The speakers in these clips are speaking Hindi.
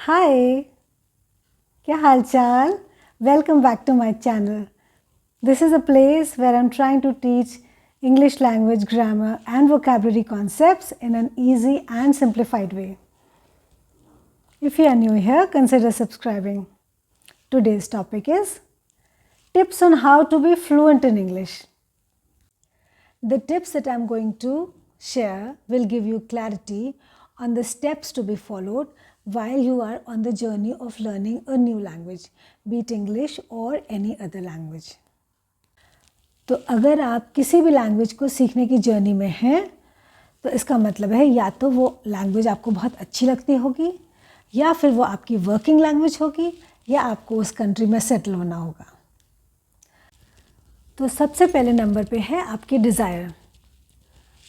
हाय, क्या हाल चाल? Welcome back to my channel. This is a place where I'm trying to teach English language grammar and vocabulary concepts in an easy and simplified way. If you are new here, consider subscribing. Today's topic is tips on how to be fluent in English. The tips that I'm going to share will give you clarity on the steps to be followed while you are on the journey of learning a new language, be it English or any other language. तो अगर आप किसी भी लैंग्वेज को सीखने की जर्नी में हैं तो इसका मतलब है या तो वो लैंग्वेज आपको बहुत अच्छी लगती होगी या फिर वो आपकी वर्किंग लैंग्वेज होगी या आपको उस कंट्री में सेटल होना होगा. तो सबसे पहले नंबर पे है आपकी डिज़ायर.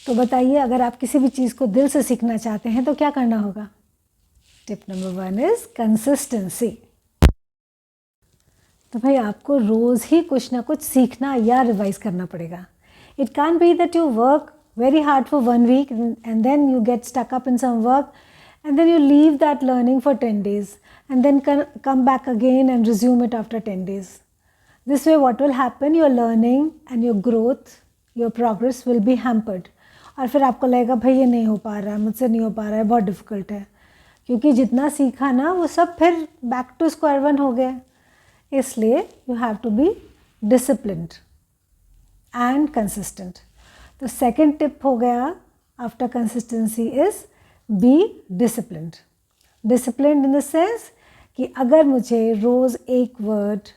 तो बताइए, अगर आप किसी भी चीज़ को दिल से सीखना चाहते हैं तो क्या करना होगा? Tip number 1 is consistency. तो भाई आपको रोज़ ही कुछ ना कुछ सीखना या रिवाइज करना पड़ेगा. It can be that you work very hard for 1 week and then you get stuck up in some work and then you leave that learning for 10 days and then come back again and resume it after 10 days. This way what will happen, your learning and your growth, your progress will be hampered. और फिर आपको लगेगा भाई ये नहीं हो पा रहा है, मुझसे नहीं हो पा रहा है, बहुत डिफ़िकल्ट है, क्योंकि जितना सीखा ना वो सब फिर बैक टू स्क्वायर वन हो गया. इसलिए you have to be disciplined and consistent. तो सेकेंड टिप हो गया after consistency is be disciplined. Disciplined in the sense कि अगर मुझे रोज़ एक वर्ड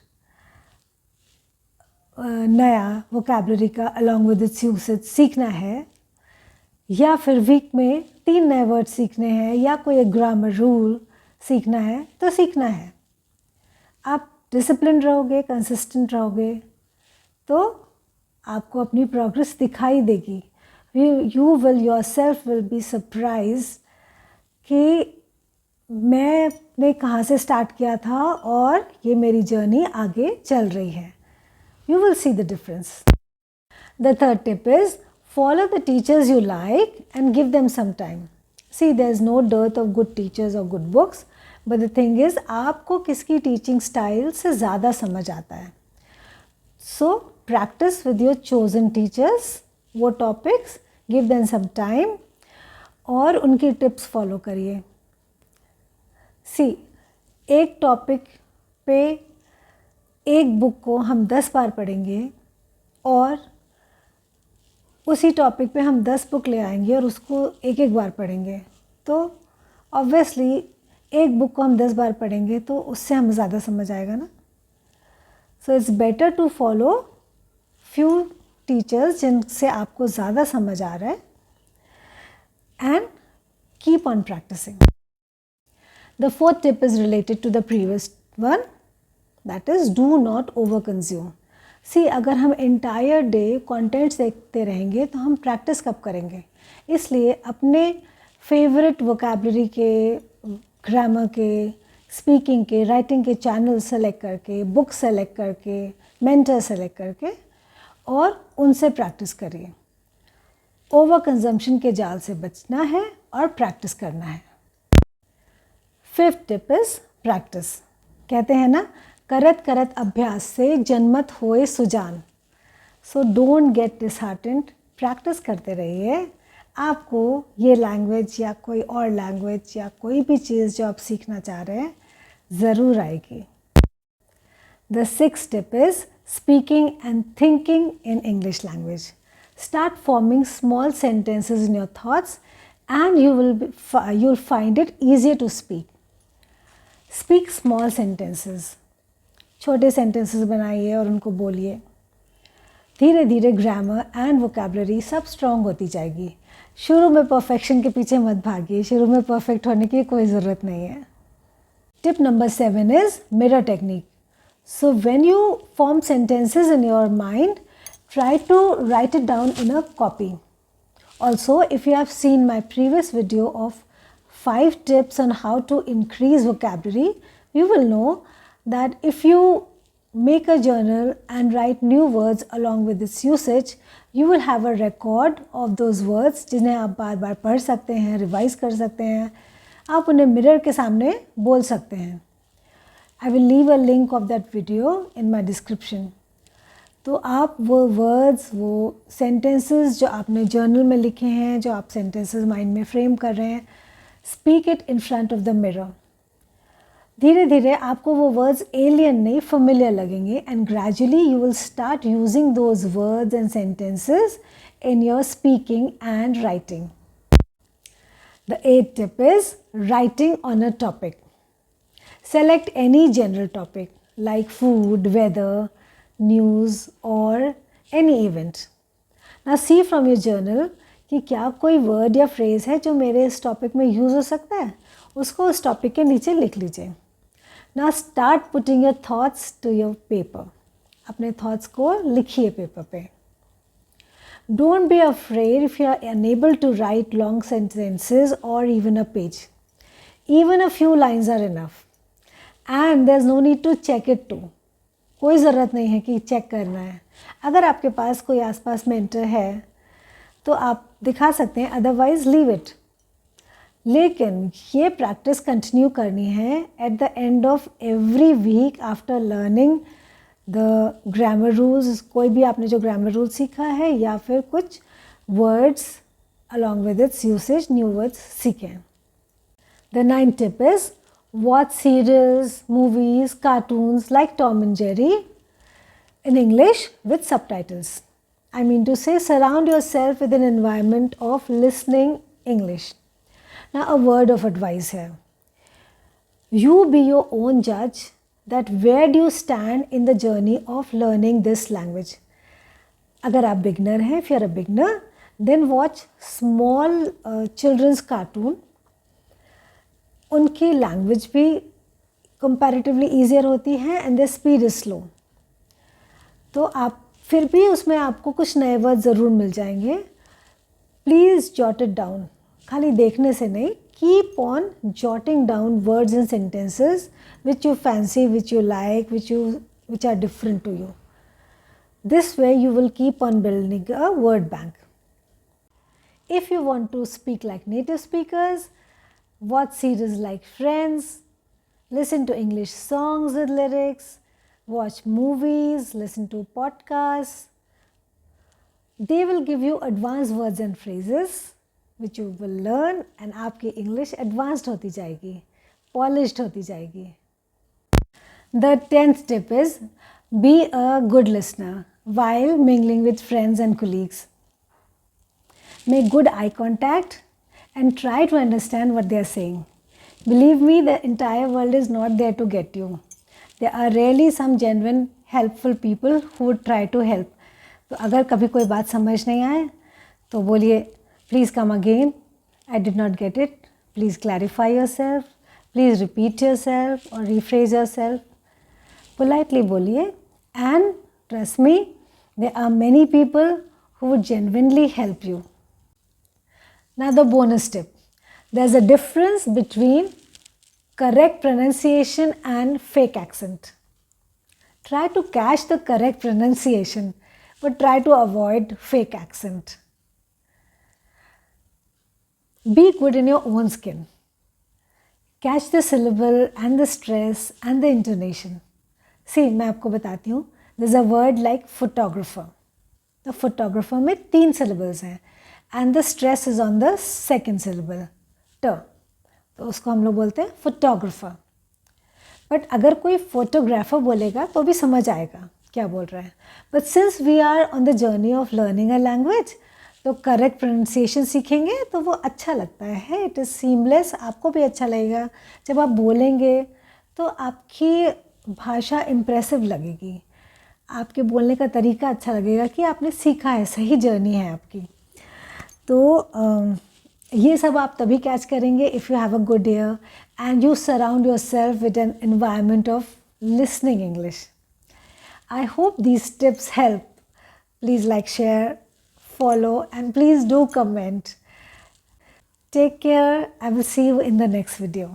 नया वोकैबुलरी का अलॉन्ग विद इट्स यूसेज सीखना है या फिर वीक में 3 नए वर्ड सीखने हैं या कोई एक ग्रामर रूल सीखना है तो सीखना है. आप डिसिप्लिन रहोगे, कंसिस्टेंट रहोगे तो आपको अपनी प्रोग्रेस दिखाई देगी. You will your self will be surprise कि मैंने कहाँ से स्टार्ट किया था और ये मेरी जर्नी आगे चल रही है. You will see the difference. The third tip is follow the teachers you like and give them some time. See, there is no dearth of good teachers or good books, but the thing is आपको किसकी टीचिंग स्टाइल से ज़्यादा समझ आता है. So practice with your chosen teachers, वो topics, give them some time और उनकी टिप्स फॉलो करिए. See, एक टॉपिक पे एक बुक को हम 10 बार पढ़ेंगे और उसी टॉपिक पे हम 10 बुक ले आएंगे और उसको एक एक बार पढ़ेंगे. तो ऑब्वियसली एक बुक को हम 10 बार पढ़ेंगे तो उससे हमें ज़्यादा समझ आएगा ना. So it's better to follow few teachers जिनसे आपको ज़्यादा समझ आ रहा है and keep on practising. The fourth tip is related to the previous one, that is do not over consume. See, अगर हम एंटायर डे कंटेंट्स देखते रहेंगे तो हम प्रैक्टिस कब करेंगे? इसलिए अपने फेवरेट वोकैबुलरी के, ग्रामर के, स्पीकिंग के, राइटिंग के चैनल सेलेक्ट करके, बुक सेलेक्ट करके, मेंटर सेलेक्ट करके और उनसे प्रैक्टिस करिए. ओवर कंजम्पशन के जाल से बचना है और प्रैक्टिस करना है. Fifth tip is practice. कहते हैं ना, करत करत अभ्यास से जनमत होए सुजान. So don't get disheartened. Practice करते रहिए. आपको ये लैंग्वेज या कोई और लैंग्वेज या कोई भी चीज़ जो आप सीखना चाह रहे हैं ज़रूर आएगी. The sixth tip is speaking and thinking in English language. Start forming small sentences in your thoughts and you will find it easier to speak. Speak small sentences. छोटे सेंटेंसेस बनाइए और उनको बोलिए. धीरे धीरे ग्रामर एंड वोकैबुलरी सब स्ट्रॉन्ग होती जाएगी. शुरू में परफेक्शन के पीछे मत भागिए. शुरू में परफेक्ट होने की कोई ज़रूरत नहीं है. Tip number 7 is mirror technique. So when you form sentences in your mind, try to write it down in a copy. Also if you have seen my previous video of 5 tips on how to increase vocabulary, you will know that if you make a journal and write new words along with its usage, you will have a record of those words जिन्हें आप बार बार पढ़ सकते हैं, रिवाइज कर सकते हैं, आप उन्हें मिरर के सामने बोल सकते हैं। I will leave a link of that video in my description. तो आप वो वर्ड्स, वो सेंटेंसेस जो आपने जर्नल में लिखे हैं, जो आप सेंटेंसेस माइंड में फ्रेम कर रहे हैं, speak it in front of the mirror. धीरे धीरे आपको वो वर्ड्स एलियन नहीं फेमिलियर लगेंगे and gradually you will start using those words and sentences in your speaking and writing. The 8th tip is writing on a topic. Select any general topic like food, weather, news or any event. Now see from your journal कि क्या कोई word या phrase है जो मेरे इस topic में use हो सकता है, उसको उस topic के नीचे लिख लीजिए. Now start putting your thoughts to your paper. अपने thoughts को लिखिए paper पे. Don't be afraid if you are unable to write long sentences or even a page. Even a few lines are enough. And there's no need to check it too. कोई ज़रूरत नहीं है कि चेक करना है. अगर आपके पास कोई आसपास मेंटर है तो आप दिखा सकते हैं, अदरवाइज लीव इट. लेकिन ये प्रैक्टिस कंटिन्यू करनी है at the end of every week after learning the grammar rules. कोई भी आपने जो ग्रामर रूल सीखा है या फिर कुछ words along with its usage, new words सीखें. The 9th tip is watch serials, movies, cartoons like Tom and Jerry in English with subtitles. I mean to say, surround yourself with an environment of listening English. Now a word of advice here. You be your own judge that where do you stand in the journey of learning this language. अगर आप beginner हैं, if you are a beginner, then watch small children's cartoon. उनकी language भी comparatively easier होती है and their speed is slow. तो आप फिर भी उसमें आपको कुछ नए वर्ड ज़रूर मिल जाएंगे. Please jot it down. खाली देखने से नहीं, keep on jotting down words and sentences which you fancy, which you like, which are different to you. This way you will keep on building a word bank. If you want to speak like native speakers, watch series like Friends, listen to English songs with lyrics, watch movies, listen to podcasts. They will give you advanced words and phrases which you will learn and आपकी English advanced होती जाएगी, polished होती जाएगी. The 10th tip is be a good listener while mingling with friends and colleagues. Make good eye contact and try to understand what they are saying. Believe me, the entire world is not there to get you. There are really some genuine helpful people who would try to help. तो अगर कभी कोई बात समझ नहीं आए तो बोलिए, please come again, I did not get it, please clarify your self, please repeat your self और रिफ्रेज योर सेल्फ. पोलाइटली बोलिए and trust me, there are many people who would genuinely help you. Now the bonus tip. There is a difference between correct pronunciation and fake accent. Try to catch the correct pronunciation, but try to avoid fake accent. Be good in your own skin. Catch the syllable and the stress and the intonation. See, मैं आपको बताती हूँ. There's a word like photographer. The photographer में 3 syllables हैं and the stress is on the second syllable, t. तो उसको हम लोग बोलते हैं फोटोग्राफर. बट अगर कोई फोटोग्राफर बोलेगा तो भी समझ आएगा क्या बोल रहा है. But since we are on the journey of learning a language, तो करेक्ट प्रोनाउंसिएशन सीखेंगे तो वो अच्छा लगता है. It is seamless. आपको भी अच्छा लगेगा जब आप बोलेंगे तो आपकी भाषा इम्प्रेसिव लगेगी, आपके बोलने का तरीका अच्छा लगेगा कि आपने सीखा है, सही जर्नी है आपकी. तो ये सब आप तभी कैच करेंगे if you have a good ear and you surround your self with an environment of listening English. I hope these tips help. Please like, share, follow and please do comment. Take care. I will see you in the next video.